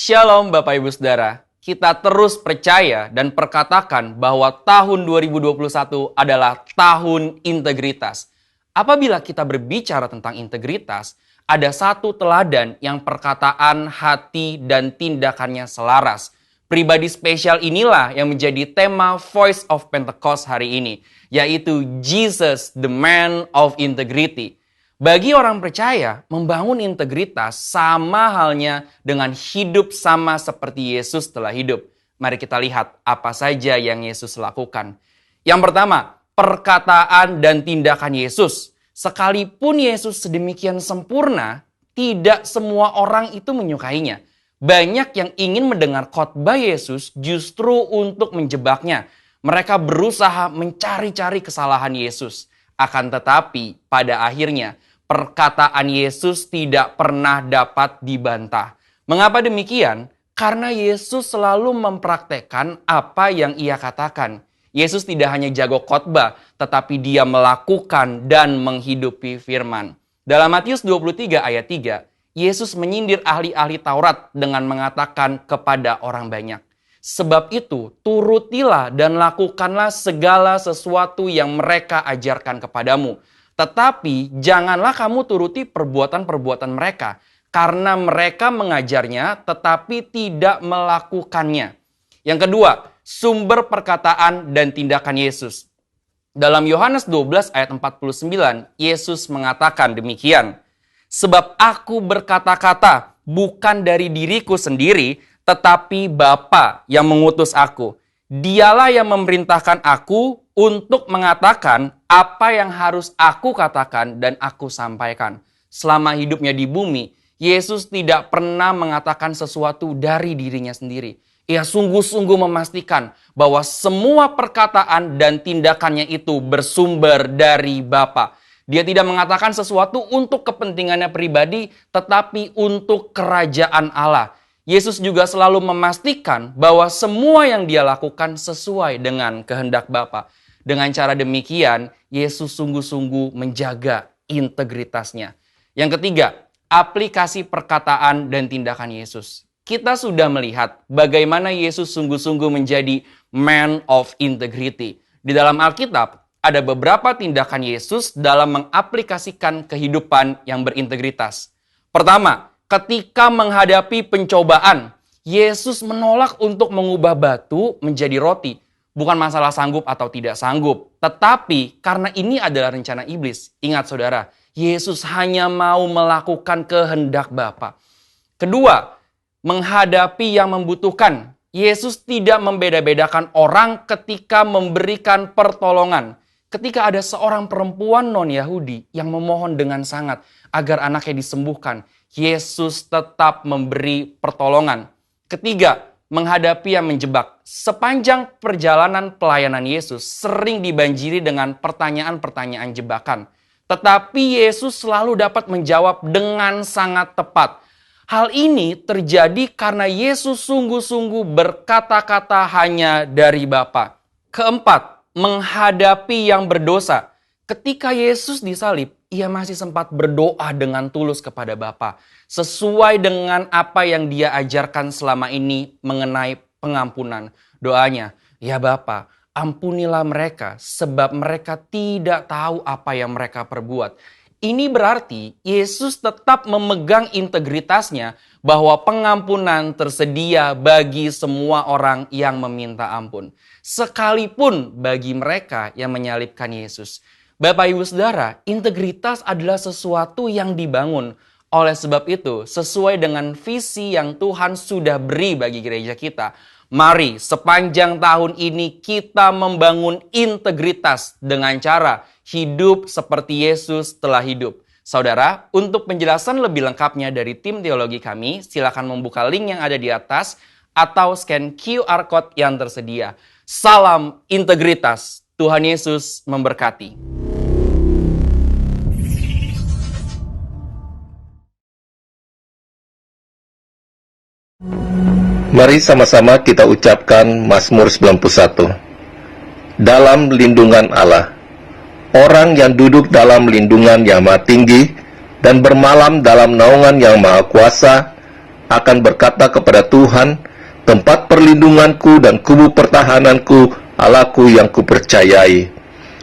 Shalom Bapak Ibu Saudara, kita terus percaya dan perkatakan bahwa tahun 2021 adalah tahun integritas. Apabila kita berbicara tentang integritas, ada satu teladan yang perkataan, hati, dan tindakannya selaras. Pribadi spesial inilah yang menjadi tema Voice of Pentecost hari ini, yaitu Jesus, the man of integrity. Bagi orang percaya, membangun integritas sama halnya dengan hidup sama seperti Yesus telah hidup. Mari kita lihat apa saja yang Yesus lakukan. Yang pertama, perkataan dan tindakan Yesus. Sekalipun Yesus sedemikian sempurna, tidak semua orang itu menyukainya. Banyak yang ingin mendengar khotbah Yesus justru untuk menjebaknya. Mereka berusaha mencari-cari kesalahan Yesus. Akan tetapi, pada akhirnya, perkataan Yesus tidak pernah dapat dibantah. Mengapa demikian? Karena Yesus selalu mempraktekkan apa yang ia katakan. Yesus tidak hanya jago khotbah, tetapi dia melakukan dan menghidupi firman. Dalam Matius 23 ayat 3, Yesus menyindir ahli-ahli Taurat dengan mengatakan kepada orang banyak, "Sebab itu, turutilah dan lakukanlah segala sesuatu yang mereka ajarkan kepadamu. Tetapi janganlah kamu turuti perbuatan-perbuatan mereka, karena mereka mengajarnya tetapi tidak melakukannya." Yang kedua, sumber perkataan dan tindakan Yesus. Dalam Yohanes 12 ayat 49, Yesus mengatakan demikian, "Sebab aku berkata-kata bukan dari diriku sendiri, tetapi Bapa yang mengutus aku. Dialah yang memerintahkan aku untuk mengatakan apa yang harus aku katakan dan aku sampaikan." Selama hidupnya di bumi, Yesus tidak pernah mengatakan sesuatu dari dirinya sendiri. Ia sungguh-sungguh memastikan bahwa semua perkataan dan tindakannya itu bersumber dari Bapa. Dia tidak mengatakan sesuatu untuk kepentingannya pribadi, tetapi untuk kerajaan Allah. Yesus juga selalu memastikan bahwa semua yang dia lakukan sesuai dengan kehendak Bapa. Dengan cara demikian, Yesus sungguh-sungguh menjaga integritasnya. Yang ketiga, aplikasi perkataan dan tindakan Yesus. Kita sudah melihat bagaimana Yesus sungguh-sungguh menjadi man of integrity. Di dalam Alkitab, ada beberapa tindakan Yesus dalam mengaplikasikan kehidupan yang berintegritas. Pertama, ketika menghadapi pencobaan, Yesus menolak untuk mengubah batu menjadi roti. Bukan masalah sanggup atau tidak sanggup, tetapi karena ini adalah rencana iblis. Ingat saudara, Yesus hanya mau melakukan kehendak Bapa. Kedua, menghadapi yang membutuhkan. Yesus tidak membeda-bedakan orang ketika memberikan pertolongan. Ketika ada seorang perempuan non-Yahudi yang memohon dengan sangat agar anaknya disembuhkan, Yesus tetap memberi pertolongan. Ketiga, menghadapi yang menjebak. Sepanjang perjalanan pelayanan Yesus sering dibanjiri dengan pertanyaan-pertanyaan jebakan. Tetapi Yesus selalu dapat menjawab dengan sangat tepat. Hal ini terjadi karena Yesus sungguh-sungguh berkata-kata hanya dari Bapa. Keempat, menghadapi yang berdosa. Ketika Yesus disalib, ia masih sempat berdoa dengan tulus kepada Bapa, sesuai dengan apa yang dia ajarkan selama ini mengenai pengampunan. Doanya, "Ya Bapa, ampunilah mereka sebab mereka tidak tahu apa yang mereka perbuat." Ini berarti Yesus tetap memegang integritasnya bahwa pengampunan tersedia bagi semua orang yang meminta ampun. Sekalipun bagi mereka yang menyalibkan Yesus. Bapak Ibu Saudara, integritas adalah sesuatu yang dibangun. Oleh sebab itu, sesuai dengan visi yang Tuhan sudah beri bagi gereja kita, mari sepanjang tahun ini kita membangun integritas dengan cara hidup seperti Yesus telah hidup. Saudara, untuk penjelasan lebih lengkapnya dari tim teologi kami, silakan membuka link yang ada di atas atau scan QR Code yang tersedia. Salam integritas. Tuhan Yesus memberkati. Mari sama-sama kita ucapkan Mazmur 91. Dalam lindungan Allah. Orang yang duduk dalam lindungan yang maha tinggi dan bermalam dalam naungan yang maha kuasa, akan berkata kepada Tuhan, tempat perlindunganku dan kubu pertahananku, Allahku yang kupercayai.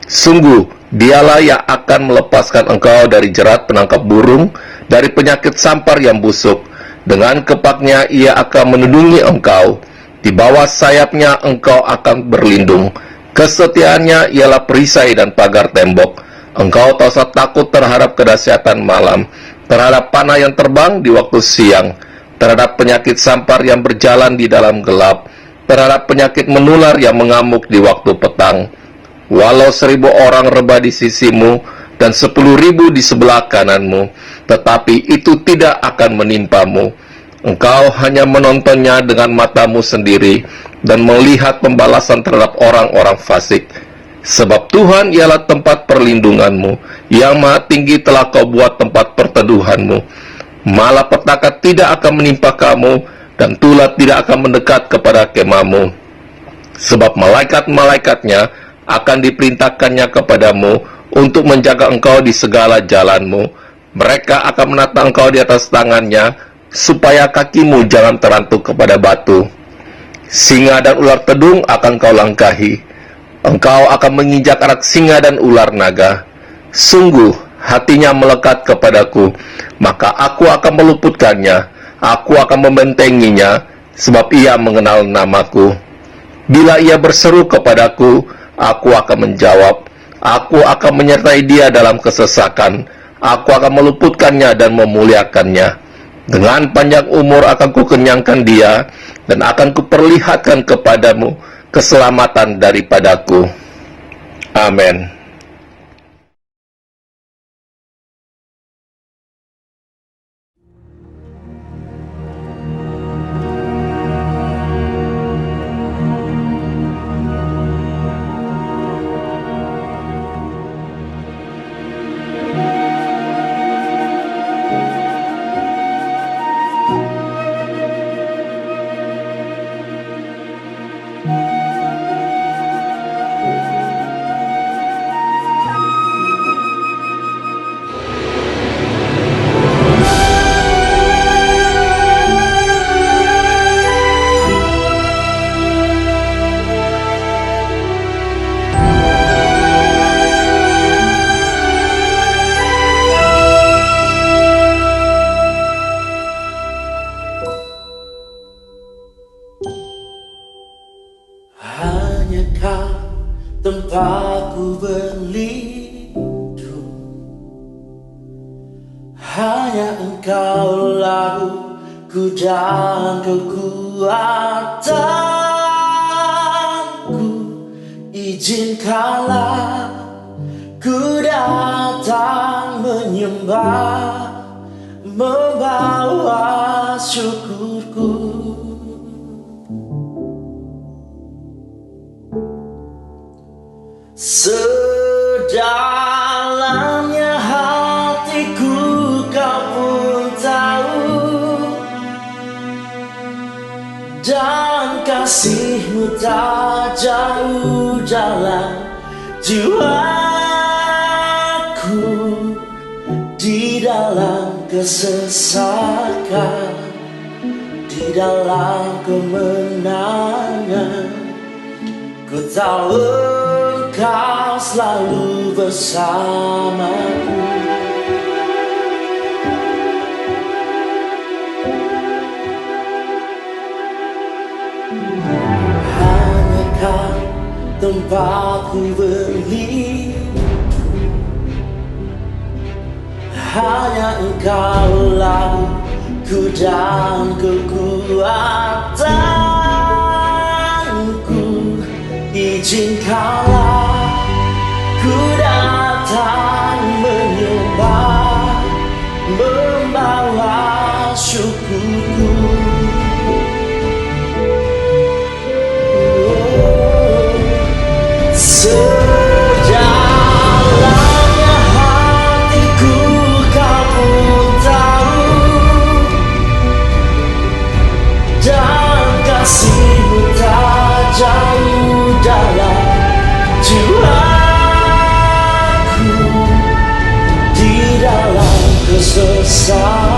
Sungguh, dialah yang akan melepaskan engkau dari jerat penangkap burung, dari penyakit sampar yang busuk. Dengan kepaknya ia akan melindungi engkau. Di bawah sayapnya engkau akan berlindung. Kesetiaannya ialah perisai dan pagar tembok. Engkau tak usah takut terhadap kedahsyatan malam, terhadap panah yang terbang di waktu siang, terhadap penyakit sampar yang berjalan di dalam gelap, terhadap penyakit menular yang mengamuk di waktu petang. Walau 1.000 orang rebah di sisimu dan 10.000 di sebelah kananmu, tetapi itu tidak akan menimpamu. Engkau hanya menontonnya dengan matamu sendiri dan melihat pembalasan terhadap orang-orang fasik. Sebab Tuhan ialah tempat perlindunganmu, yang maha tinggi telah kau buat tempat perteduhanmu. Malapetaka tidak akan menimpa kamu, dan tulah tidak akan mendekat kepada kemahmu. Sebab malaikat-malaikatnya akan diperintahkannya kepadamu untuk menjaga engkau di segala jalanmu. Mereka akan menata engkau di atas tangannya, supaya kakimu jangan terantuk kepada batu. Singa dan ular tedung akan kau langkahi. Engkau akan menginjak anak singa dan ular naga. Sungguh, hatinya melekat kepadaku, maka aku akan meluputkannya. Aku akan membentenginya, sebab ia mengenal namaku. Bila ia berseru kepadaku, aku akan menjawab. Aku akan menyertai dia dalam kesesakan. Aku akan meluputkannya dan memuliakannya. Dengan panjang umur akan kukenyangkan dia, dan akan kuperlihatkan kepadamu keselamatan daripadaku. Amin. Hanya kau tempatku berlindung, hanya engkau laguku dan kekuatanku. Izinkanlah ku datang menyembah, membawa syukurku. Sedalamnya hatiku kau pun tahu, dan kasih-Mu tak jauh dalam jiwaku. Di dalam kesesakan, di dalam kemenangan, ku tahu Kau selalu bersamaku. Hanya Kau tempatku berlindung, hanya Engkau laguku dan kekuatanku. Izinkanlah ku datang menyembah, membawa syukurku. Sedalamnya hatiku Kau pun tahu, dan kasih-Mu tak jauh dalam jiwaku. Di dalam kesesakan,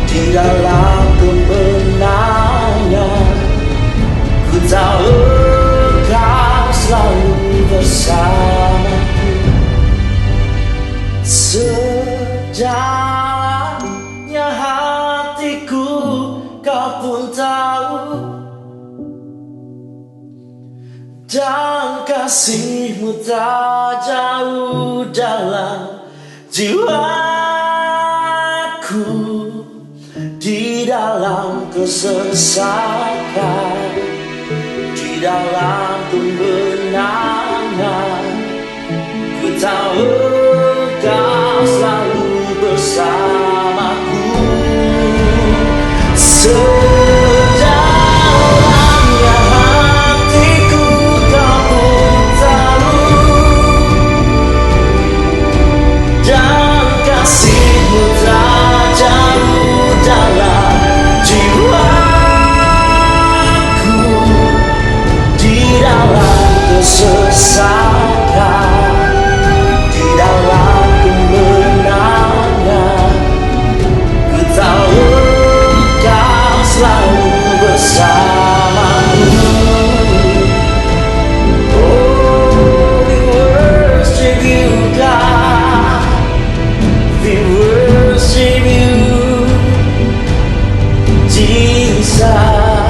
di di dalam kemenangan. Ku tahu Kau selalu bersamaku. Sedalamnya hatiku Kau pun tahu, dan kasih-Mu tak jauh dalam jiwaku. Di dalam kesesakan, di dalam kemenangan, ku tahu Kau selalu bersamaku. Sedalamnya hatiku Kau pun tahu, dan kasih-Mu tak jauh dalam jiwaku. Di dalam kesesakan, di dalam kemenangan, ku tahu Kau selalu bersamaku. Oh, we worship You, God. We worship You, Jesus.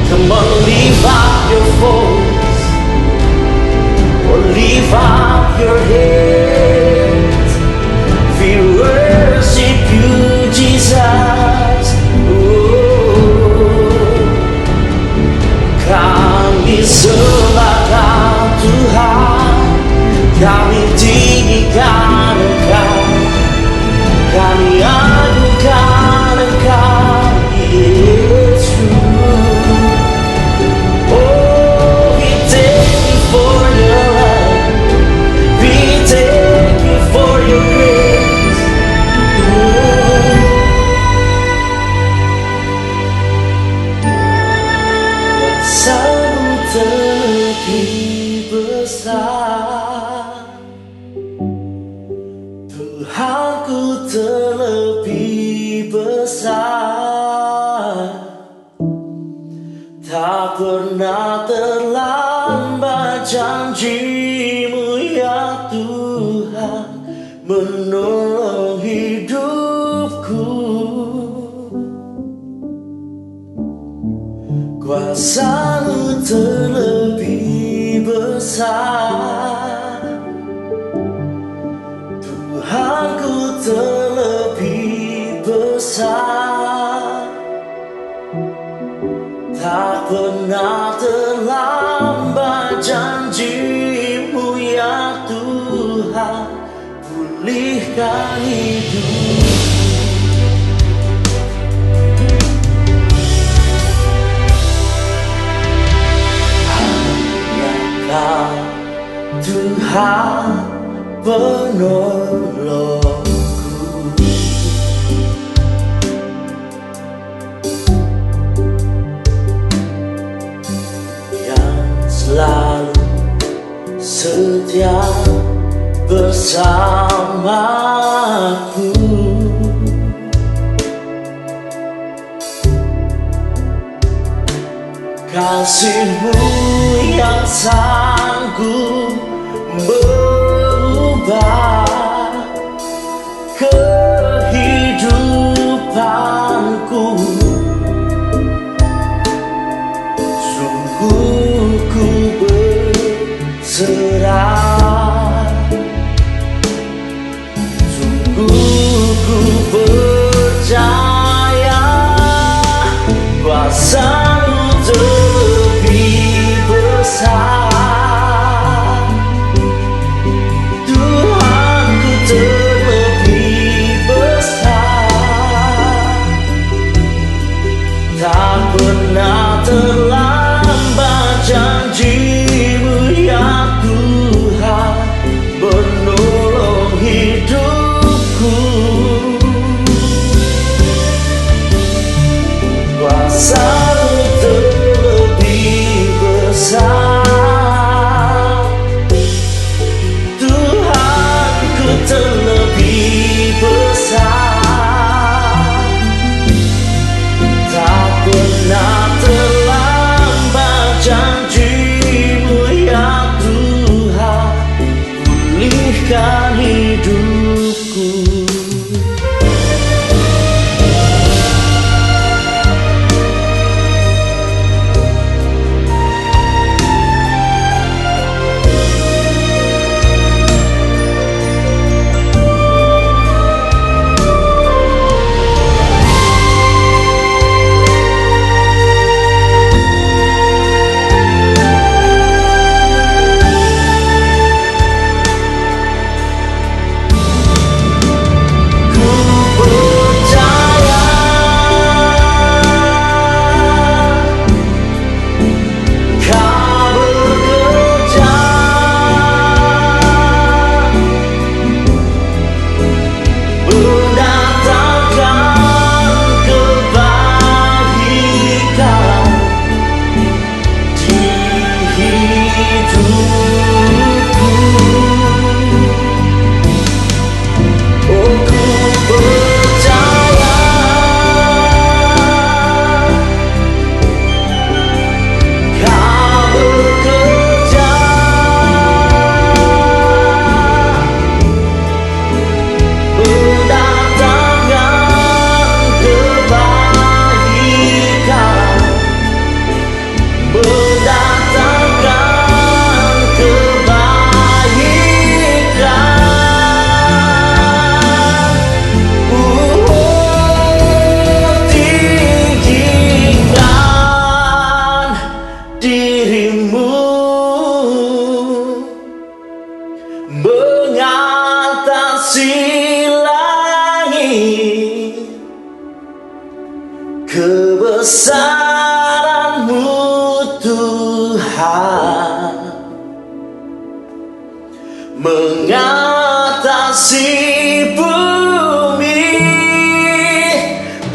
Come on, lift up your voice, or lift up your head. We worship You, Jesus. Oh, kami sembah Kau Tuhan, kami tinggikan Engkau, kami adukan Engkau, Yesus. Oh, we thank You for Your love, we thank You for Your grace. Kuasa-Mu terlebih besar, Tuhanku terlebih besar. Tak pernah terlambat janji-Mu ya Tuhan, menolong hidupku. Kuasa-Mu terlebih besar, Tuhanku terlebih besar. Tak pernah terlambat janji-Mu ya Tuhan, pulihkan hidup. Hanya Kau Tuhan penolongku, yang selalu setia bersamaku. Kasih-Mu yang sanggup berubah kehidupanku. Sungguh ku berserah, sungguh ku percaya, kuasa-Mu terlebih besar. memulihkan hidupku. Mengatasi langit, kebesaran-Mu Tuhan, mengatasi bumi,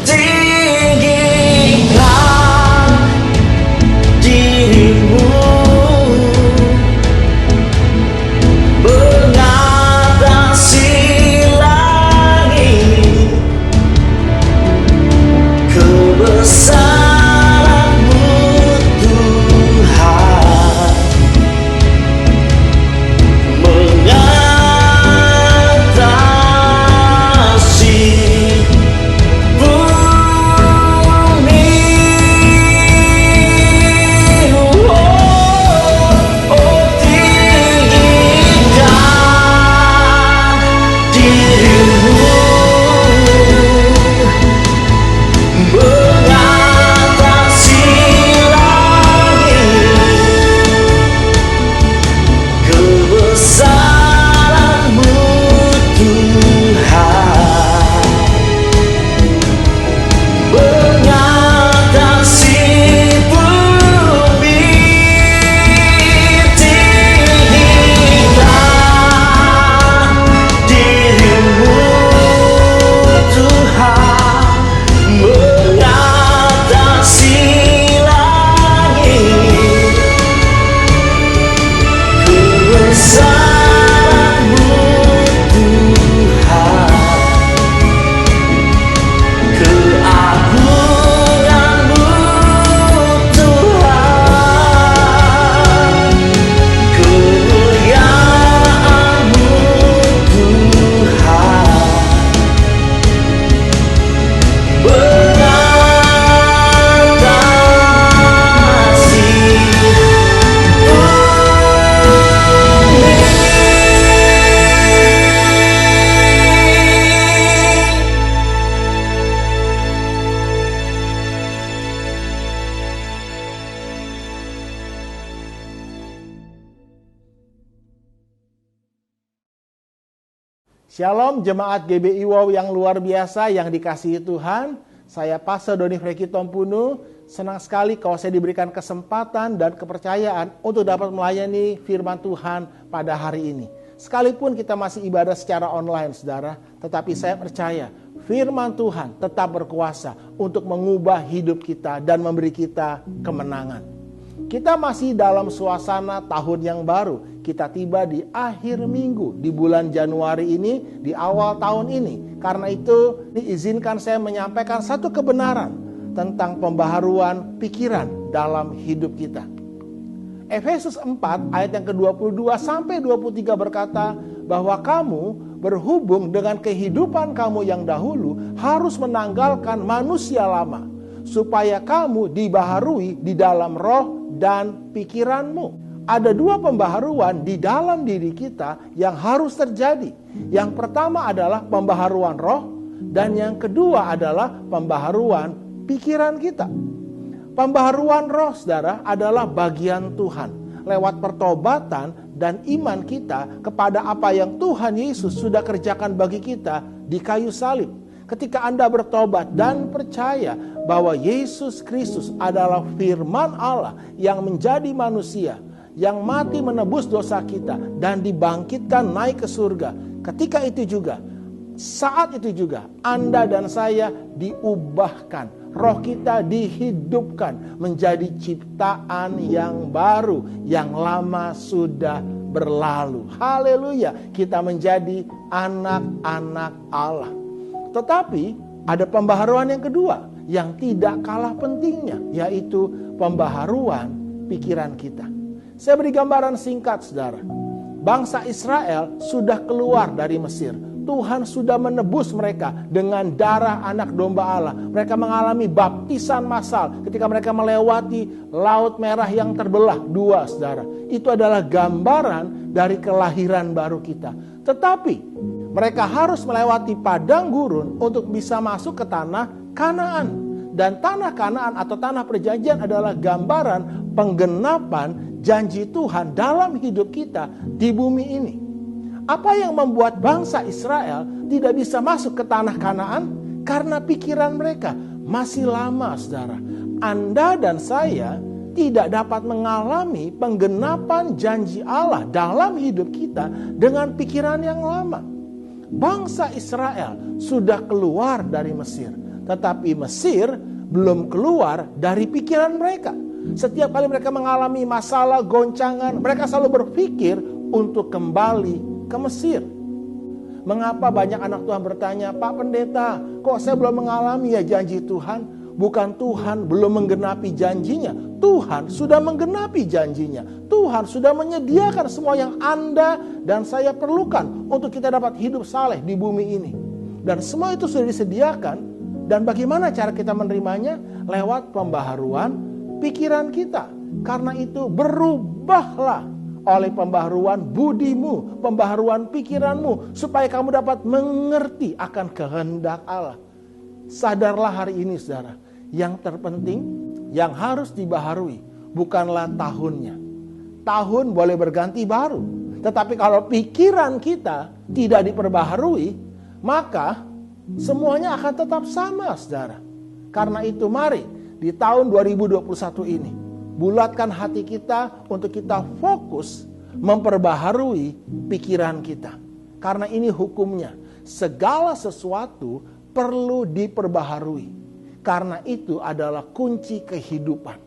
tinggikan diri-Mu. Shalom jemaat GBI Wow yang luar biasa yang dikasihi Tuhan. Saya Pastor Doni Freki Tompunu. Senang sekali kalau saya diberikan kesempatan dan kepercayaan untuk dapat melayani firman Tuhan pada hari ini. Sekalipun kita masih ibadah secara online, saudara, tetapi saya percaya firman Tuhan tetap berkuasa untuk mengubah hidup kita dan memberi kita kemenangan. Kita masih dalam suasana tahun yang baru. Kita tiba di akhir minggu di bulan Januari ini, di awal tahun ini. Karena itu, diizinkan saya menyampaikan satu kebenaran tentang pembaharuan pikiran dalam hidup kita. Efesus 4 ayat yang ke-22 sampai 23 berkata bahwa kamu berhubung dengan kehidupan kamu yang dahulu harus menanggalkan manusia lama, supaya kamu dibaharui di dalam roh dan pikiranmu. Ada dua pembaharuan di dalam diri kita yang harus terjadi. Yang pertama adalah pembaharuan roh, dan yang kedua adalah pembaharuan pikiran kita. Pembaharuan roh, saudara, adalah bagian Tuhan lewat pertobatan dan iman kita kepada apa yang Tuhan Yesus sudah kerjakan bagi kita di kayu salib. Ketika Anda bertobat dan percaya bahwa Yesus Kristus adalah firman Allah yang menjadi manusia, yang mati menebus dosa kita dan dibangkitkan naik ke surga. Ketika itu juga, saat itu juga, Anda dan saya diubahkan. Roh kita dihidupkan menjadi ciptaan yang baru, yang lama sudah berlalu. Haleluya, kita menjadi anak-anak Allah. Tetapi ada pembaharuan yang kedua yang tidak kalah pentingnya, yaitu pembaharuan pikiran kita. Saya beri gambaran singkat, saudara. Bangsa Israel sudah keluar dari Mesir. Tuhan sudah menebus mereka dengan darah anak domba Allah. Mereka mengalami baptisan massal ketika mereka melewati Laut Merah yang terbelah dua, saudara. Itu adalah gambaran dari kelahiran baru kita. Tetapi mereka harus melewati padang gurun untuk bisa masuk ke tanah Kanaan. Dan tanah Kanaan atau tanah perjanjian adalah gambaran penggenapan janji Tuhan dalam hidup kita di bumi ini. Apa yang membuat bangsa Israel tidak bisa masuk ke tanah Kanaan? Karena pikiran mereka masih lama, saudara. Anda dan saya tidak dapat mengalami penggenapan janji Allah dalam hidup kita dengan pikiran yang lama. Bangsa Israel sudah keluar dari Mesir, tetapi Mesir belum keluar dari pikiran mereka. Setiap kali mereka mengalami masalah, goncangan, mereka selalu berpikir untuk kembali ke Mesir. Mengapa banyak anak Tuhan bertanya, Pak Pendeta, kok saya belum mengalami ya janji Tuhan? Bukan Tuhan belum menggenapi janjinya, Tuhan sudah menggenapi janjinya. Tuhan sudah menyediakan semua yang Anda dan saya perlukan untuk kita dapat hidup saleh di bumi ini. Dan semua itu sudah disediakan. Dan bagaimana cara kita menerimanya? Lewat pembaharuan pikiran kita. Karena itu berubahlah oleh pembaharuan budimu, pembaharuan pikiranmu, supaya kamu dapat mengerti akan kehendak Allah. Sadarlah hari ini, saudara, yang terpenting, yang harus dibaharui bukanlah tahunnya. Tahun boleh berganti baru, tetapi kalau pikiran kita tidak diperbaharui, maka semuanya akan tetap sama, saudara. Karena itu mari di tahun 2021 ini bulatkan hati kita untuk kita fokus memperbaharui pikiran kita. Karena ini hukumnya, segala sesuatu perlu diperbaharui. Karena itu adalah kunci kehidupan.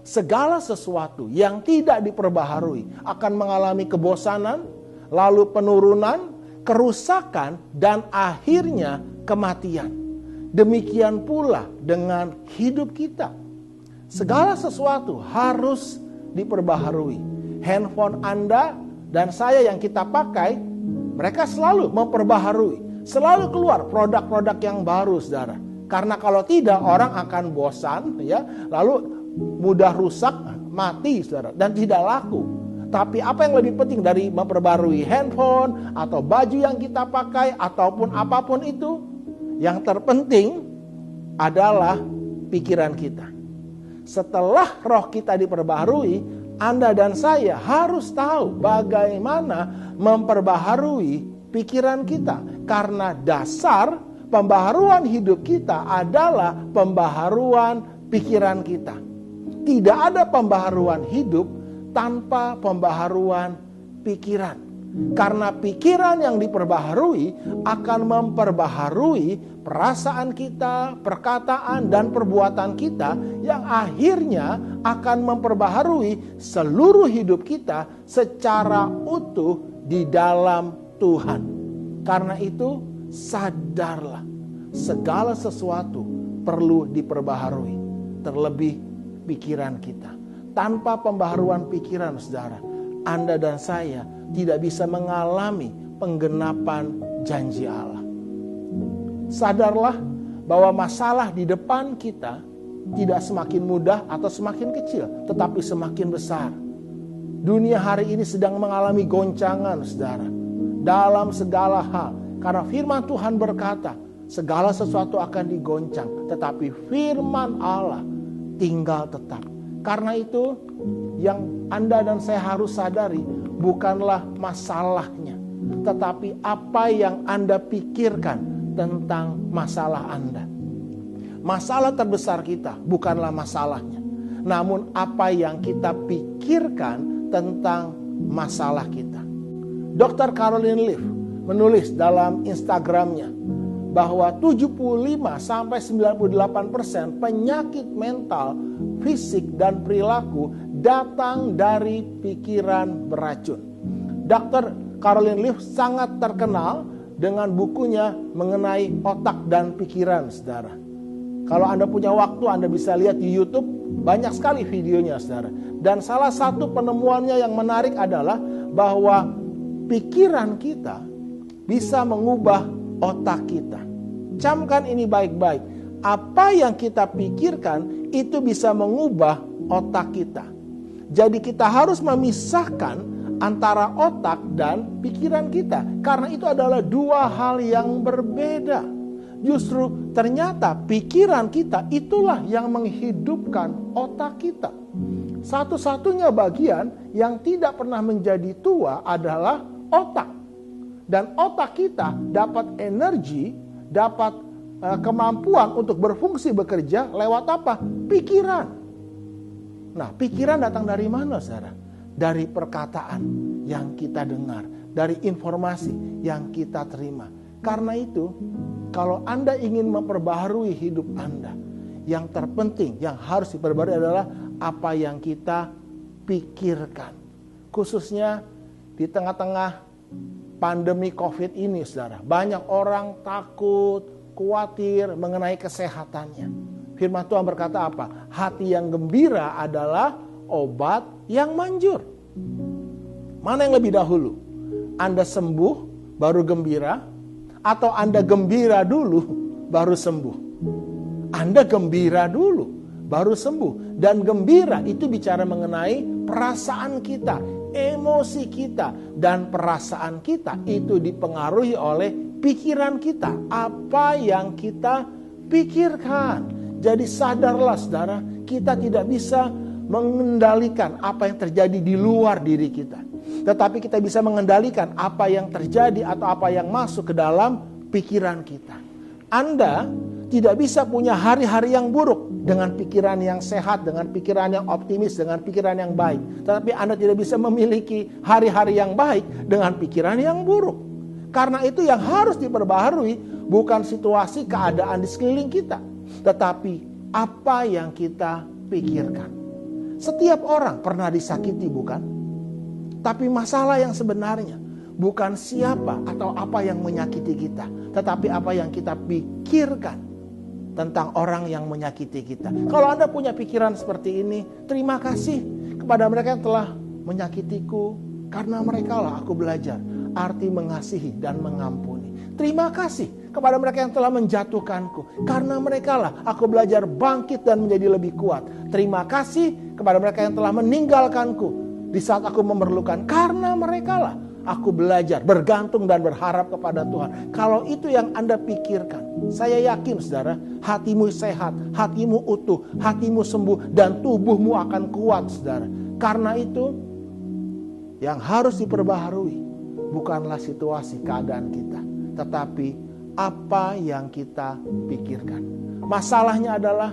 Segala sesuatu yang tidak diperbaharui akan mengalami kebosanan, lalu penurunan, kerusakan, dan akhirnya kematian. Demikian pula dengan hidup kita. Segala sesuatu harus diperbaharui. Handphone Anda dan saya yang kita pakai, mereka selalu memperbaharui. Selalu keluar produk-produk yang baru, saudara. Karena kalau tidak, orang akan bosan, ya, lalu mudah rusak, mati, saudara, dan tidak laku. Tapi apa yang lebih penting dari memperbarui handphone atau baju yang kita pakai ataupun apapun itu, yang terpenting adalah pikiran kita. Setelah roh kita diperbaharui, Anda dan saya harus tahu bagaimana memperbaharui pikiran kita. Karena dasar pembaharuan hidup kita adalah pembaharuan pikiran kita. Tidak ada pembaharuan hidup tanpa pembaharuan pikiran. Karena pikiran yang diperbaharui akan memperbaharui perasaan kita, perkataan, dan perbuatan kita yang akhirnya akan memperbaharui seluruh hidup kita secara utuh di dalam Tuhan. Karena itu sadarlah, segala sesuatu perlu diperbaharui, terlebih pikiran kita. Tanpa pembaharuan pikiran, saudara, Anda dan saya tidak bisa mengalami penggenapan janji Allah. Sadarlah bahwa masalah di depan kita tidak semakin mudah atau semakin kecil, tetapi semakin besar. Dunia hari ini sedang mengalami goncangan, saudara, dalam segala hal. Karena firman Tuhan berkata, segala sesuatu akan digoncang, tetapi firman Allah tinggal tetap. Karena itu, yang Anda dan saya harus sadari bukanlah masalahnya, tetapi apa yang Anda pikirkan tentang masalah Anda. Masalah terbesar kita bukanlah masalahnya, namun apa yang kita pikirkan tentang masalah kita. Dr. Caroline Leaf menulis dalam Instagramnya bahwa 75-98% penyakit mental, fisik, dan perilaku datang dari pikiran beracun. Dr. Caroline Leaf sangat terkenal dengan bukunya mengenai otak dan pikiran, saudara. Kalau Anda punya waktu, Anda bisa lihat di YouTube, banyak sekali videonya, saudara. Dan salah satu penemuannya yang menarik adalah bahwa pikiran kita bisa mengubah otak kita. Camkan ini baik-baik. Apa yang kita pikirkan itu bisa mengubah otak kita. Jadi kita harus memisahkan antara otak dan pikiran kita. Karena itu adalah dua hal yang berbeda. Justru ternyata pikiran kita itulah yang menghidupkan otak kita. Satu-satunya bagian yang tidak pernah menjadi tua adalah otak. Dan otak kita dapat energi, dapat kemampuan untuk berfungsi bekerja lewat apa? Pikiran. Nah, pikiran datang dari mana, saudara? Dari perkataan yang kita dengar, dari informasi yang kita terima. Karena itu, kalau Anda ingin memperbaharui hidup Anda, yang terpenting, yang harus diperbarui adalah apa yang kita pikirkan. Khususnya di tengah-tengah pandemi COVID ini, saudara. Banyak orang takut, khawatir mengenai kesehatannya. Firman Tuhan berkata apa? Hati yang gembira adalah obat yang manjur. Mana yang lebih dahulu? Anda sembuh, baru gembira? Atau Anda gembira dulu, baru sembuh? Anda gembira dulu, baru sembuh. Dan gembira itu bicara mengenai perasaan kita, emosi kita. Dan perasaan kita itu dipengaruhi oleh pikiran kita. Apa yang kita pikirkan. Jadi sadarlah, saudara, kita tidak bisa mengendalikan apa yang terjadi di luar diri kita. Tetapi kita bisa mengendalikan apa yang terjadi atau apa yang masuk ke dalam pikiran kita. Anda tidak bisa punya hari-hari yang buruk dengan pikiran yang sehat, dengan pikiran yang optimis, dengan pikiran yang baik. Tetapi Anda tidak bisa memiliki hari-hari yang baik dengan pikiran yang buruk. Karena itu yang harus diperbaharui bukan situasi keadaan di sekeliling kita, tetapi apa yang kita pikirkan. Setiap orang pernah disakiti, bukan? Tapi masalah yang sebenarnya bukan siapa atau apa yang menyakiti kita, tetapi apa yang kita pikirkan tentang orang yang menyakiti kita. Kalau Anda punya pikiran seperti ini, terima kasih kepada mereka yang telah menyakitiku, karena merekalah aku belajar arti mengasihi dan mengampuni. Terima kasih kepada mereka yang telah menjatuhkanku, karena merekalah aku belajar bangkit dan menjadi lebih kuat. Terima kasih kepada mereka yang telah meninggalkanku di saat aku memerlukan, karena merekalah aku belajar bergantung dan berharap kepada Tuhan. Kalau itu yang Anda pikirkan, saya yakin, saudara, hatimu sehat, hatimu utuh, hatimu sembuh, dan tubuhmu akan kuat, saudara. Karena itu yang harus diperbaharui bukanlah situasi keadaan kita, tetapi apa yang kita pikirkan. Masalahnya adalah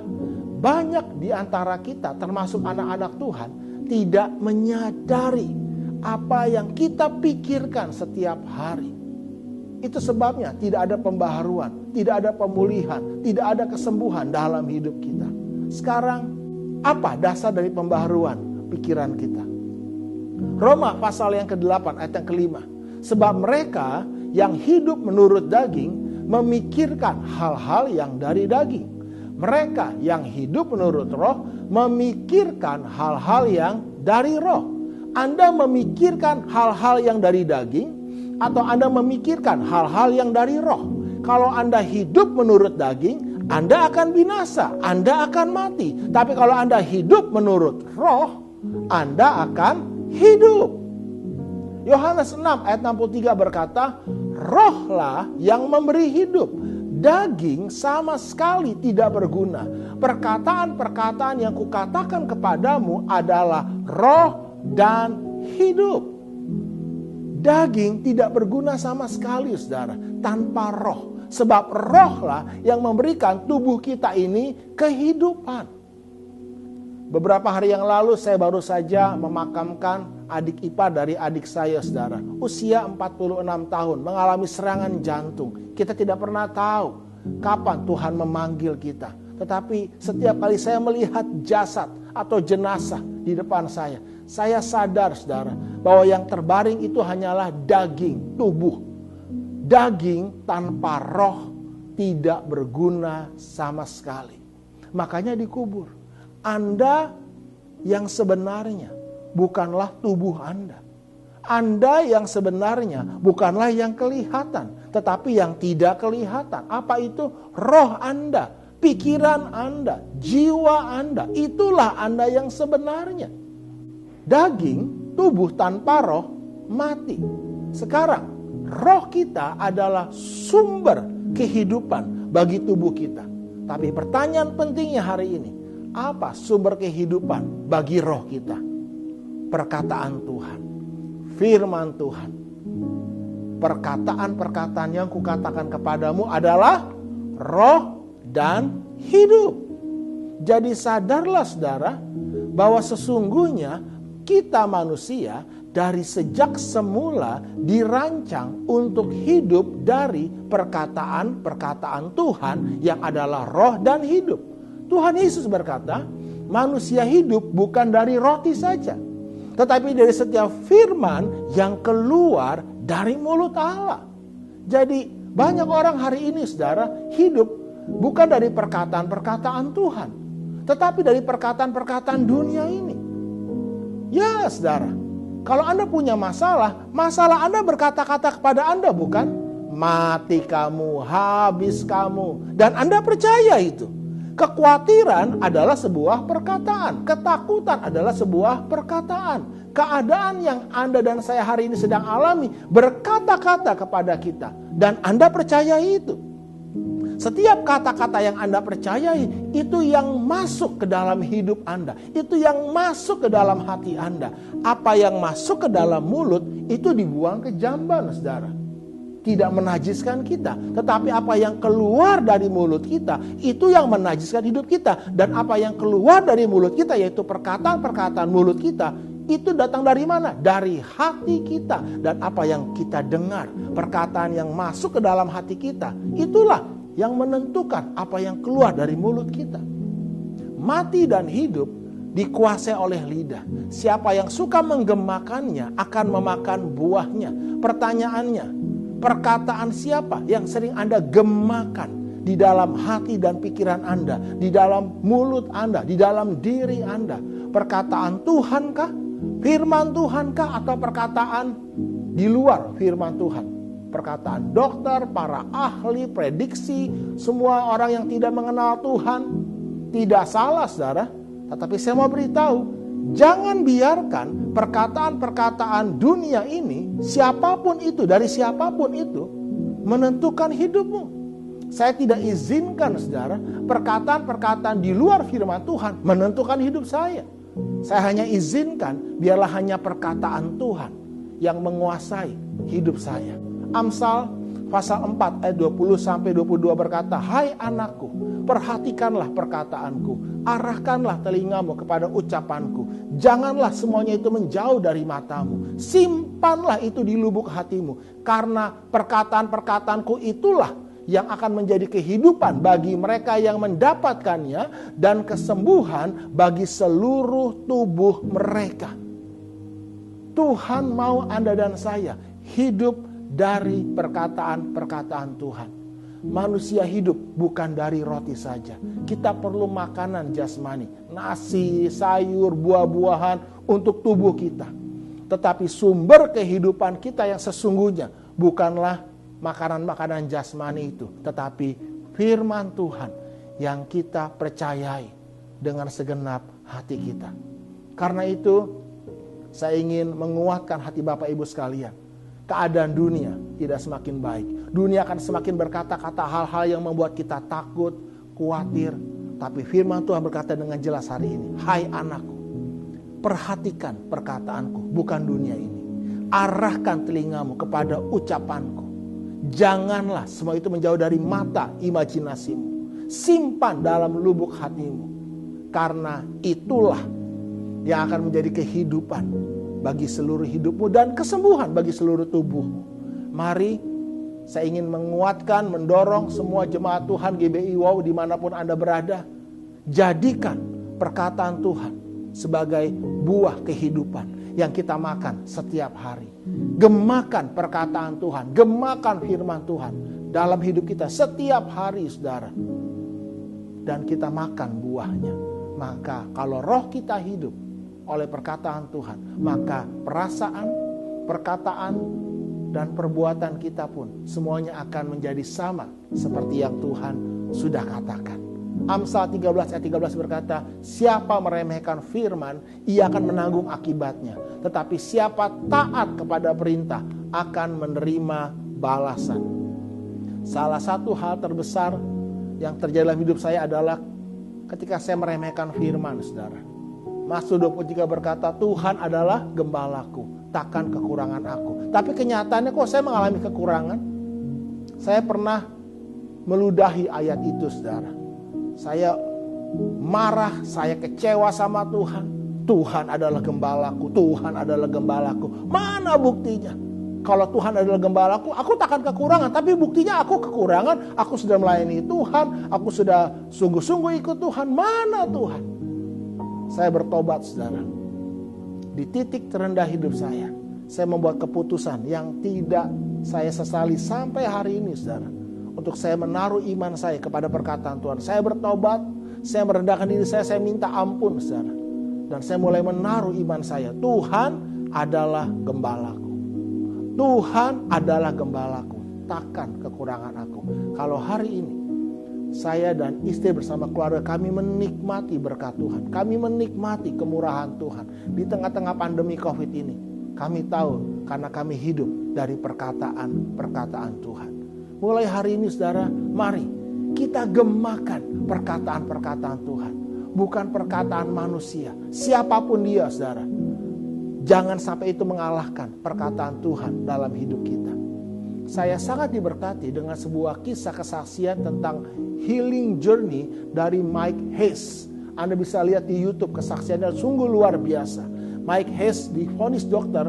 banyak di antara kita, termasuk anak-anak Tuhan, tidak menyadari apa yang kita pikirkan setiap hari. Itu sebabnya tidak ada pembaharuan, tidak ada pemulihan, tidak ada kesembuhan dalam hidup kita. Sekarang, apa dasar dari pembaharuan pikiran kita? Roma pasal yang ke-8 ayat yang ke-5. Sebab mereka yang hidup menurut daging memikirkan hal-hal yang dari daging. Mereka yang hidup menurut roh memikirkan hal-hal yang dari roh. Anda memikirkan hal-hal yang dari daging atau Anda memikirkan hal-hal yang dari roh. Kalau Anda hidup menurut daging, Anda akan binasa, Anda akan mati. Tapi kalau Anda hidup menurut roh, Anda akan hidup. Yohanes 6 ayat 63 berkata, rohlah yang memberi hidup. Daging sama sekali tidak berguna. Perkataan-perkataan yang kukatakan kepadamu adalah roh dan hidup. Daging tidak berguna sama sekali, saudara, tanpa roh. Sebab rohlah yang memberikan tubuh kita ini kehidupan. Beberapa hari yang lalu saya baru saja memakamkan adik ipar dari adik saya, saudara. Usia 46 tahun, mengalami serangan jantung. Kita tidak pernah tahu kapan Tuhan memanggil kita. Tetapi setiap kali saya melihat jasad atau jenazah di depan saya sadar, saudara, bahwa yang terbaring itu hanyalah daging, tubuh. Daging tanpa roh tidak berguna sama sekali. Makanya dikubur. Anda yang sebenarnya bukanlah tubuh Anda. Anda yang sebenarnya bukanlah yang kelihatan, tetapi yang tidak kelihatan. Apa itu? Roh Anda, pikiran Anda, jiwa Anda. Itulah Anda yang sebenarnya. Daging, tubuh tanpa roh, mati. Sekarang, roh kita adalah sumber kehidupan bagi tubuh kita. Tapi pertanyaan pentingnya hari ini, apa sumber kehidupan bagi roh kita? Perkataan Tuhan, firman Tuhan. Perkataan-perkataan yang kukatakan kepadamu adalah roh dan hidup. Jadi sadarlah, saudara, bahwa sesungguhnya kita manusia dari sejak semula dirancang untuk hidup dari perkataan-perkataan Tuhan yang adalah roh dan hidup. Tuhan Yesus berkata, manusia hidup bukan dari roti saja, tetapi dari setiap firman yang keluar dari mulut Allah. Jadi banyak orang hari ini, saudara, hidup bukan dari perkataan-perkataan Tuhan, tetapi dari perkataan-perkataan dunia ini. Ya, saudara, kalau Anda punya masalah Anda berkata-kata kepada Anda bukan? Mati kamu, habis kamu. Dan Anda percaya itu. Kekhawatiran adalah sebuah perkataan. Ketakutan adalah sebuah perkataan. Keadaan yang Anda dan saya hari ini sedang alami berkata-kata kepada kita. Dan Anda percaya itu. Setiap kata-kata yang Anda percayai, itu yang masuk ke dalam hidup Anda. Itu yang masuk ke dalam hati Anda. Apa yang masuk ke dalam mulut, itu dibuang ke jamban, saudara. Tidak menajiskan kita. Tetapi apa yang keluar dari mulut kita, itu yang menajiskan hidup kita. Dan apa yang keluar dari mulut kita, yaitu perkataan-perkataan mulut kita, itu datang dari mana? Dari hati kita. Dan apa yang kita dengar, perkataan yang masuk ke dalam hati kita, itulah yang menentukan apa yang keluar dari mulut kita. Mati dan hidup dikuasai oleh lidah. Siapa yang suka menggemakannya akan memakan buahnya. Pertanyaannya, perkataan siapa yang sering Anda gemakan di dalam hati dan pikiran Anda, di dalam mulut Anda, di dalam diri Anda? Perkataan Tuhankah? Firman Tuhankah? Atau perkataan di luar firman Tuhan? Perkataan dokter, para ahli, prediksi, semua orang yang tidak mengenal Tuhan. Tidak salah, saudara. Tetapi saya mau beritahu, jangan biarkan perkataan-perkataan dunia ini, siapapun itu, dari siapapun itu, menentukan hidupmu. Saya tidak izinkan, saudara, perkataan-perkataan di luar firman Tuhan menentukan hidup saya. Saya hanya izinkan, biarlah hanya perkataan Tuhan yang menguasai hidup saya. Amsal pasal 4 ayat 20-22 berkata, hai anakku, perhatikanlah perkataanku, arahkanlah telingamu kepada ucapanku. Janganlah semuanya itu menjauh dari matamu. Simpanlah itu di lubuk hatimu. Karena perkataan-perkataanku itulah yang akan menjadi kehidupan bagi mereka yang mendapatkannya dan kesembuhan bagi seluruh tubuh mereka. Tuhan mau Anda dan saya hidup dari perkataan-perkataan Tuhan. Manusia hidup bukan dari roti saja. Kita perlu makanan jasmani, nasi, sayur, buah-buahan untuk tubuh kita. Tetapi sumber kehidupan kita yang sesungguhnya bukanlah makanan-makanan jasmani itu, tetapi firman Tuhan yang kita percayai dengan segenap hati kita. Karena itu, saya ingin menguatkan hati Bapak Ibu sekalian. Keadaan dunia tidak semakin baik. Dunia akan semakin berkata-kata hal-hal yang membuat kita takut, khawatir. Tapi firman Tuhan berkata dengan jelas hari ini, hai anakku, perhatikan perkataanku, bukan dunia ini. Arahkan telingamu kepada ucapanku. Janganlah semua itu menjauh dari mata imajinasimu. Simpan dalam lubuk hatimu. Karena itulah yang akan menjadi kehidupan bagi seluruh hidupmu dan kesembuhan bagi seluruh tubuhmu. Mari saya ingin menguatkan, mendorong semua jemaat Tuhan GBI Wow dimanapun Anda berada. Jadikan perkataan Tuhan sebagai buah kehidupan yang kita makan setiap hari. Gemakan perkataan Tuhan, gemakan firman Tuhan dalam hidup kita setiap hari, saudara. Dan kita makan buahnya. Maka kalau roh kita hidup oleh perkataan Tuhan, maka perasaan, perkataan, dan perbuatan kita pun semuanya akan menjadi sama seperti yang Tuhan sudah katakan. Amsal 13 ayat 13 berkata, siapa meremehkan firman, ia akan menanggung akibatnya. Tetapi siapa taat kepada perintah akan menerima balasan. Salah satu hal terbesar yang terjadi dalam hidup saya adalah ketika saya meremehkan firman, saudara. Mazmur 23 berkata, Tuhan adalah gembalaku, takkan kekurangan aku. Tapi kenyataannya kok saya mengalami kekurangan? Saya pernah meludahi ayat itu, saudara. Saya marah, saya kecewa sama Tuhan. Tuhan adalah gembalaku, Tuhan adalah gembalaku. Mana buktinya? Kalau Tuhan adalah gembalaku, aku takkan kekurangan. Tapi buktinya aku kekurangan, aku sudah melayani Tuhan, aku sudah sungguh-sungguh ikut Tuhan. Mana Tuhan? Saya bertobat, saudara. Di titik terendah hidup saya membuat keputusan yang tidak saya sesali sampai hari ini, saudara. Untuk saya menaruh iman saya kepada perkataan Tuhan. Saya bertobat, saya merendahkan diri saya minta ampun, saudara. Dan saya mulai menaruh iman saya. Tuhan adalah gembalaku. Tuhan adalah gembalaku. Takkan kekurangan aku. Kalau hari ini saya dan istri bersama keluarga kami menikmati berkat Tuhan. Kami menikmati kemurahan Tuhan. Di tengah-tengah pandemi COVID ini. Kami tahu karena kami hidup dari perkataan-perkataan Tuhan. Mulai hari ini, saudara, mari kita gemakan perkataan-perkataan Tuhan. Bukan perkataan manusia. Siapapun dia, saudara. Jangan sampai itu mengalahkan perkataan Tuhan dalam hidup kita. Saya sangat diberkati dengan sebuah kisah kesaksian tentang healing journey dari Mike Hayes. Anda bisa lihat di YouTube, kesaksiannya sungguh luar biasa. Mike Hayes divonis dokter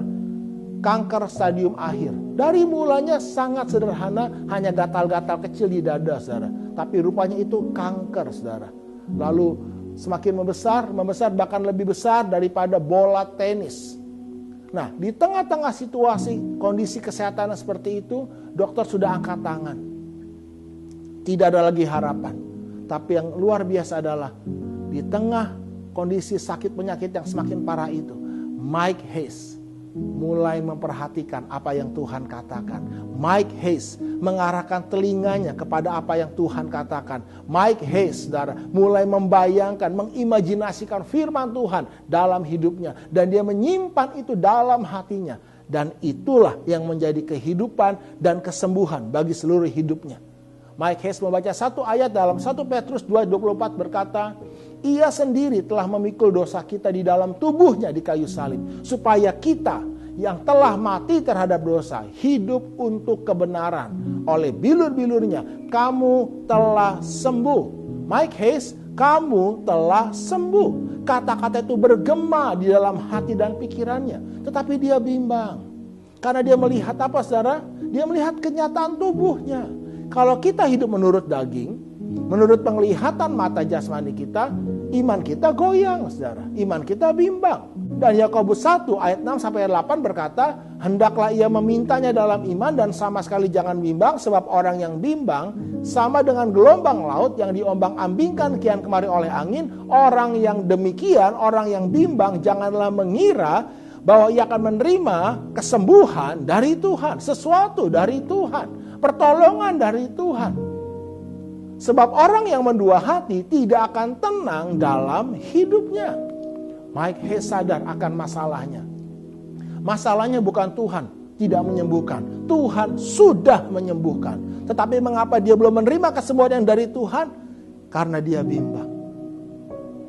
kanker stadium akhir. Dari mulanya sangat sederhana, hanya gatal-gatal kecil di dada, saudara. Tapi rupanya itu kanker, saudara. Lalu semakin membesar bahkan lebih besar daripada bola tenis. Nah, di tengah-tengah situasi kondisi kesehatan seperti itu, dokter sudah angkat tangan. Tidak ada lagi harapan. Tapi yang luar biasa adalah di tengah kondisi sakit penyakit yang semakin parah itu, Mike Hayes mulai memperhatikan apa yang Tuhan katakan. Mike Hayes mengarahkan telinganya kepada apa yang Tuhan katakan. Mike Hayes, saudara, mulai membayangkan, mengimajinasikan firman Tuhan dalam hidupnya. Dan dia menyimpan itu dalam hatinya. Dan itulah yang menjadi kehidupan dan kesembuhan bagi seluruh hidupnya. Mike Hayes membaca satu ayat dalam 1 Petrus 2:24 berkata, ia sendiri telah memikul dosa kita di dalam tubuhnya di kayu salib, supaya kita yang telah mati terhadap dosa hidup untuk kebenaran. Oleh bilur-bilurnya kamu telah sembuh. Mike Hayes, kamu telah sembuh. Kata-kata itu bergema di dalam hati dan pikirannya, tetapi dia bimbang. Karena dia melihat apa, saudara? Dia melihat kenyataan tubuhnya. Kalau kita hidup menurut daging, menurut penglihatan mata jasmani kita, iman kita goyang, saudara. Iman kita bimbang. Dan Yakobus 1 ayat 6 sampai 8 berkata, hendaklah ia memintanya dalam iman dan sama sekali jangan bimbang, sebab orang yang bimbang sama dengan gelombang laut yang diombang-ambingkan kian kemari oleh angin. Orang yang demikian, orang yang bimbang, janganlah mengira bahwa ia akan menerima kesembuhan dari Tuhan, sesuatu dari Tuhan, pertolongan dari Tuhan. Sebab orang yang mendua hati tidak akan tenang dalam hidupnya. Mike Hayes sadar akan masalahnya. Masalahnya bukan Tuhan tidak menyembuhkan. Tuhan sudah menyembuhkan. Tetapi mengapa dia belum menerima kesembuhan yang dari Tuhan? Karena dia bimbang.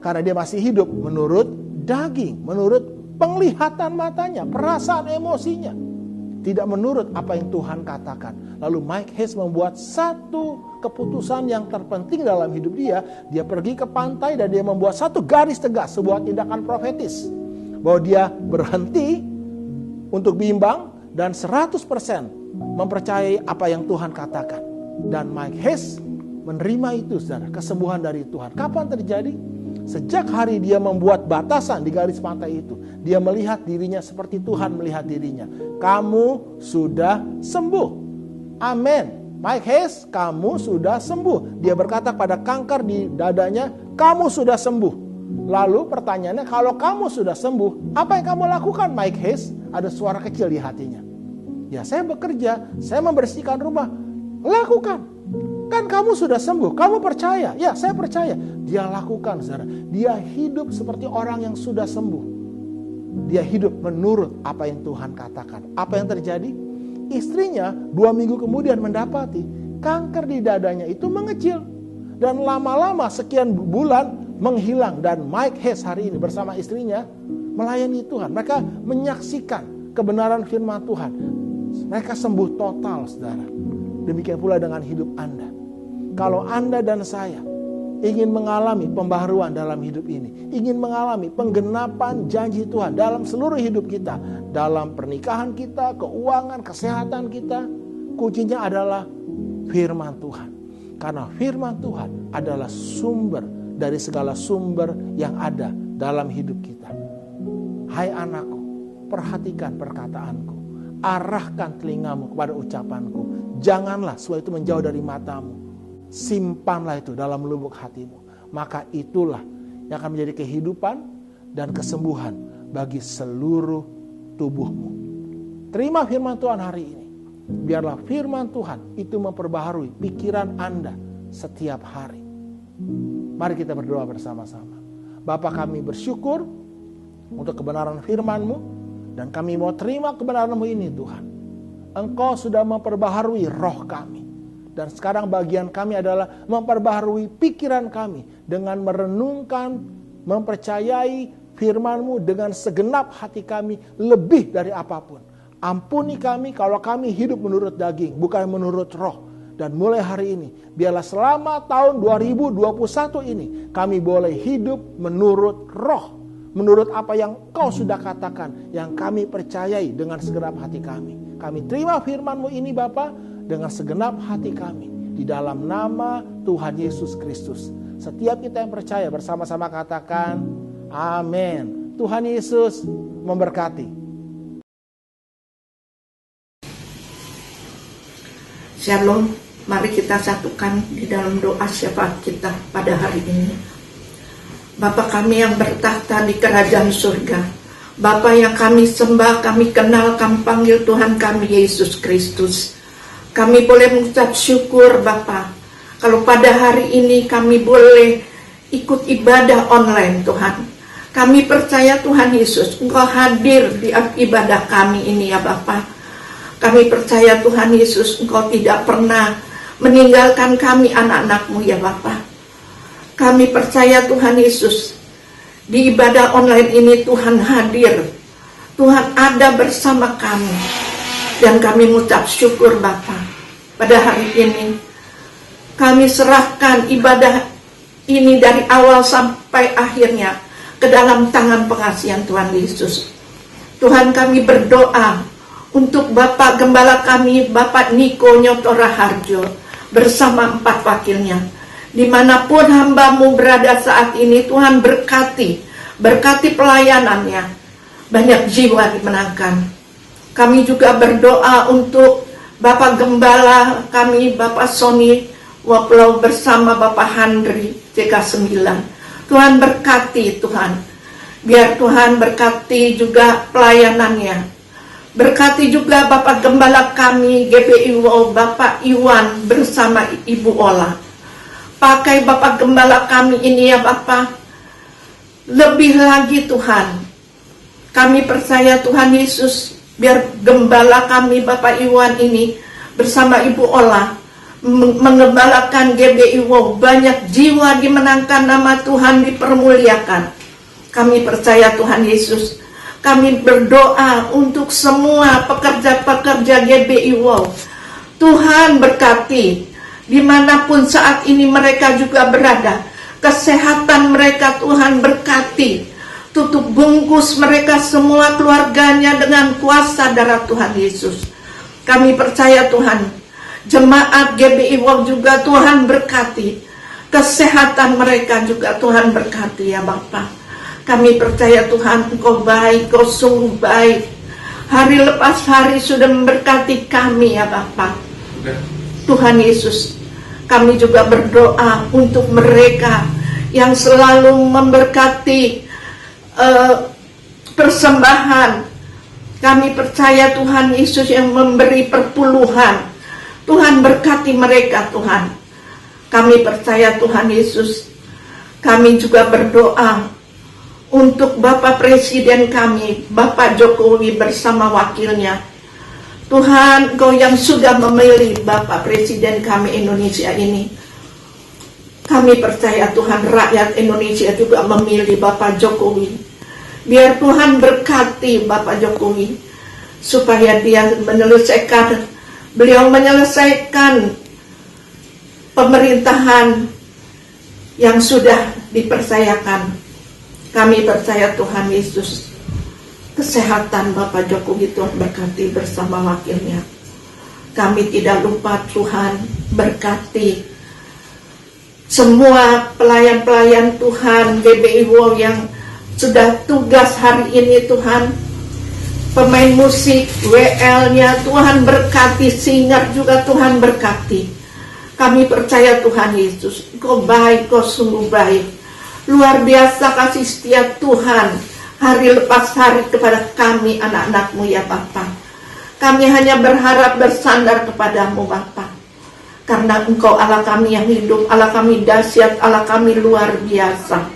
Karena dia masih hidup menurut daging, menurut penglihatan matanya, perasaan emosinya. Tidak menurut apa yang Tuhan katakan. Lalu Mike Hayes membuat satu keputusan yang terpenting dalam hidup dia. Dia pergi ke pantai dan dia membuat satu garis tegas, sebuah tindakan profetis. Bahwa dia berhenti untuk bimbang dan 100% mempercayai apa yang Tuhan katakan. Dan Mike Hayes menerima itu, saudara, kesembuhan dari Tuhan. Kapan terjadi? Sejak hari dia membuat batasan di garis pantai itu, dia melihat dirinya seperti Tuhan melihat dirinya. Kamu sudah sembuh. Amin. Mike Hayes, kamu sudah sembuh. Dia berkata pada kanker di dadanya, kamu sudah sembuh. Lalu pertanyaannya, kalau kamu sudah sembuh, apa yang kamu lakukan, Mike Hayes? Ada suara kecil di hatinya. Ya, saya bekerja, saya membersihkan rumah. Lakukan. Kan kamu sudah sembuh, kamu percaya. Ya, saya percaya. Dia lakukan, saudara. Dia hidup seperti orang yang sudah sembuh. Dia hidup menurut apa yang Tuhan katakan. Apa yang terjadi? Istrinya 2 minggu kemudian mendapati kanker di dadanya itu mengecil. Dan lama-lama sekian bulan menghilang. Dan Mike Hayes hari ini bersama istrinya melayani Tuhan. Mereka menyaksikan kebenaran firman Tuhan. Mereka sembuh total, saudara. Demikian pula dengan hidup Anda. Kalau Anda dan saya ingin mengalami pembaharuan dalam hidup ini, ingin mengalami penggenapan janji Tuhan dalam seluruh hidup kita, dalam pernikahan kita, keuangan, kesehatan kita, kuncinya adalah firman Tuhan. Karena firman Tuhan adalah sumber dari segala sumber yang ada dalam hidup kita. Hai anakku, perhatikan perkataanku. Arahkan telingamu kepada ucapanku. Janganlah semua itu menjauh dari matamu. Simpanlah itu dalam lubuk hatimu. Maka itulah yang akan menjadi kehidupan dan kesembuhan bagi seluruh tubuhmu. Terima firman Tuhan hari ini. Biarlah firman Tuhan itu memperbaharui pikiran Anda setiap hari. Mari kita berdoa bersama-sama. Bapa, kami bersyukur untuk kebenaran firman-Mu. Dan kami mau terima kebenaran-Mu ini, Tuhan. Engkau sudah memperbaharui roh kami. Dan sekarang bagian kami adalah memperbaharui pikiran kami dengan merenungkan, mempercayai firman-Mu dengan segenap hati kami lebih dari apapun. Ampuni kami kalau kami hidup menurut daging, bukan menurut roh. Dan mulai hari ini, biarlah selama tahun 2021 ini, kami boleh hidup menurut roh. Menurut apa yang Kau sudah katakan, yang kami percayai dengan segenap hati kami. Kami terima firman-Mu ini, Bapa, dengan segenap hati kami. Di dalam nama Tuhan Yesus Kristus. Setiap kita yang percaya bersama-sama katakan, amin. Tuhan Yesus memberkati. Shalom, mari kita satukan di dalam doa syafaat kita pada hari ini. Bapa kami yang bertahta di kerajaan surga, Bapa yang kami sembah, kami kenal, kami panggil Tuhan kami Yesus Kristus. Kami boleh mengucap syukur Bapa, kalau pada hari ini kami boleh ikut ibadah online Tuhan. Kami percaya Tuhan Yesus, Engkau hadir di ibadah kami ini ya Bapa. Kami percaya Tuhan Yesus, Engkau tidak pernah meninggalkan kami anak-anak-Mu ya Bapa. Kami percaya Tuhan Yesus, di ibadah online ini Tuhan hadir. Tuhan ada bersama kami. Dan kami mengucap syukur Bapa. Pada hari ini, kami serahkan ibadah ini dari awal sampai akhirnya ke dalam tangan pengasihan Tuhan Yesus. Tuhan, kami berdoa untuk Bapak Gembala kami, Bapak Niko Nyotora Harjo, bersama 4 wakilnya. Dimanapun hamba-Mu berada saat ini, Tuhan berkati pelayanannya. Banyak jiwa dimenangkan. Kami juga berdoa untuk Bapak Gembala kami, Bapak Sony Waplau bersama Bapak Handri CK9. Tuhan berkati Tuhan. Biar Tuhan berkati juga pelayanannya. Berkati juga Bapak Gembala kami GBIWO, Bapak Iwan bersama Ibu Ola. Pakai Bapak Gembala kami ini ya Bapak, lebih lagi Tuhan. Kami percaya Tuhan Yesus, biar Gembala kami Bapak Iwan ini bersama Ibu Ola mengembalakan GBIWO, banyak jiwa dimenangkan, nama Tuhan dipermuliakan. Kami percaya Tuhan Yesus. Kami berdoa untuk semua pekerja-pekerja GBIWO. Tuhan berkati dimanapun saat ini mereka juga berada. Kesehatan mereka Tuhan berkati. Tutup bungkus mereka semua keluarganya dengan kuasa darah Tuhan Yesus. Kami percaya Tuhan, jemaat GBIWO juga Tuhan berkati. Kesehatan mereka juga Tuhan berkati ya Bapak. Kami percaya Tuhan, Engkau baik, Engkau sungguh baik. Hari lepas hari sudah memberkati kami ya Bapak. Tuhan Yesus, kami juga berdoa untuk mereka yang selalu memberkati persembahan. Kami percaya Tuhan Yesus yang memberi perpuluhan. Tuhan berkati mereka Tuhan. Kami percaya Tuhan Yesus. Kami juga berdoa untuk Bapak Presiden kami, Bapak Jokowi bersama wakilnya. Tuhan, Engkau yang sudah memilih Bapak Presiden kami Indonesia ini. Kami percaya Tuhan, rakyat Indonesia juga memilih Bapak Jokowi. Biar Tuhan berkati Bapak Jokowi, supaya beliau menyelesaikan pemerintahan yang sudah dipercayakan. Kami percaya Tuhan Yesus, kesehatan Bapak Jokowi Tuhan berkati bersama wakilnya. Kami tidak lupa Tuhan berkati semua pelayan-pelayan Tuhan GBIWO yang sudah tugas hari ini Tuhan. Pemain musik, WL-nya Tuhan berkati, singer juga Tuhan berkati. Kami percaya Tuhan Yesus, Engkau baik, Engkau sungguh baik. Luar biasa kasih setia Tuhan hari lepas hari kepada kami anak-anak-Mu ya Bapa. Kami hanya berharap bersandar kepadamu Bapa. Karena Engkau Allah kami yang hidup, Allah kami dahsyat, Allah kami luar biasa.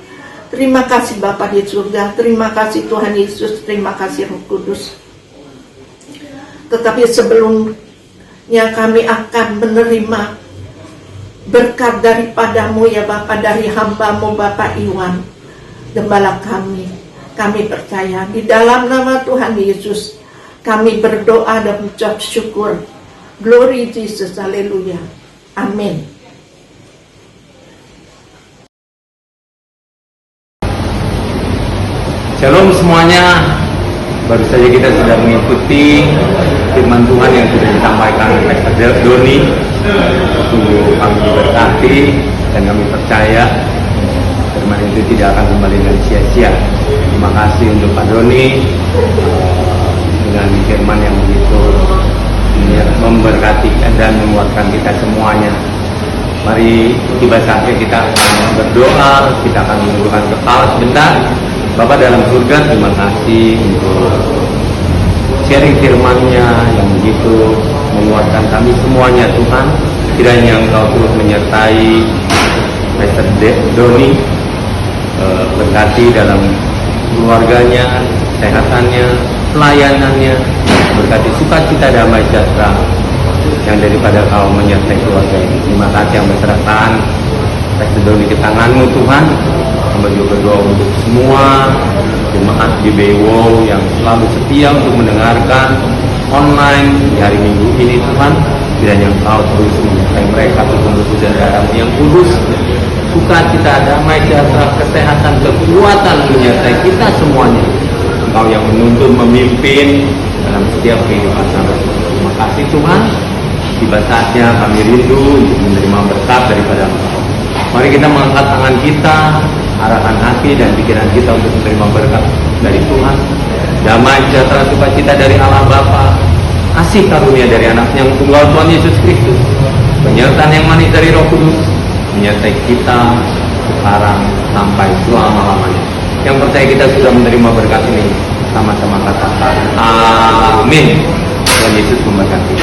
Terima kasih Bapa di surga, terima kasih Tuhan Yesus, terima kasih Roh Kudus. Tetapi sebelumnya kami akan menerima berkat daripadamu ya Bapa, dari hamba-Mu Bapak Iwan, gembala kami. Kami percaya di dalam nama Tuhan Yesus kami berdoa dan mengucap syukur. Glory Jesus, haleluya, amin. Shalom semuanya. Baru saja kita sudah mengikuti firman Tuhan yang sudah disampaikan oleh Pastor Doni. Sungguh kami berkati dan kami percaya firman itu tidak akan kembali dengan sia-sia. Terima kasih untuk Pak Doni dengan firman yang begitu memberkati dan menguatkan kita semuanya. Mari tiba saatnya kita akan berdoa, kita akan menundukkan kepala sebentar. Bapak dalam surga, terima kasih untuk sharing firman-Nya yang begitu menguatkan kami semuanya Tuhan. Kiranya Engkau terus menyertai Pastor Doni, berkati dalam keluarganya, kesehatannya, pelayanannya, berkati sukacita damai sejahtera yang daripada Kau menyertai keluarga ini. Terima kasih yang berserahkan Pastor Doni ke tangan-Mu Tuhan. Hamba juga berdoa untuk semua jemaat GBIWO yang selalu setia untuk mendengarkan online di hari Minggu ini Tuhan. Kiranya Engkau terus menyertai mereka untuk tubuh dan yang kudus, sukacita, damai, sejahtera, kesehatan, kekuatan menyertai kita semuanya. Engkau yang menuntun, memimpin dalam setiap kehidupan kami. Terima kasih Tuhan. Tiba saatnya kami rindu untuk menerima berkat daripada Engkau. Mari kita mengangkat tangan kita, arahkan hati dan pikiran kita untuk menerima berkat dari Tuhan. Damai, sejahtera, sukacita dari Allah Bapa, kasih karunia dari Anaknya yang tunggal Tuhan Yesus Kristus, penyertaan yang manis dari Roh Kudus menyertai kita sekarang sampai selama-lamanya. yang percaya kita sudah menerima berkat ini. Sama-sama katakan amin. Tuhan Yesus memberkati.